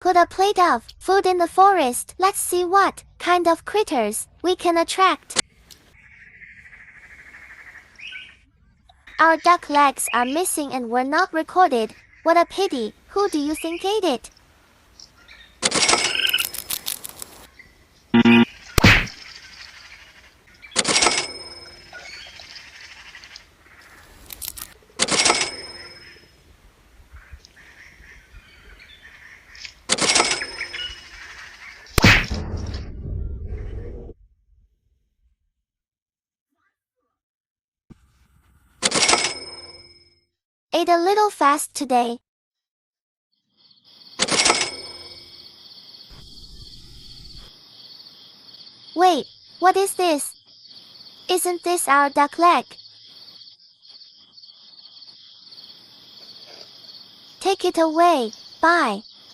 Put a plate of food in the forest. Let's see what kind of critters we can attract. Our duck legs are missing and were not recorded. What a pity. Who do you think ate it? Ate a little fast today. Wait, what is this? Isn't this our duck leg? Take it away. Bye.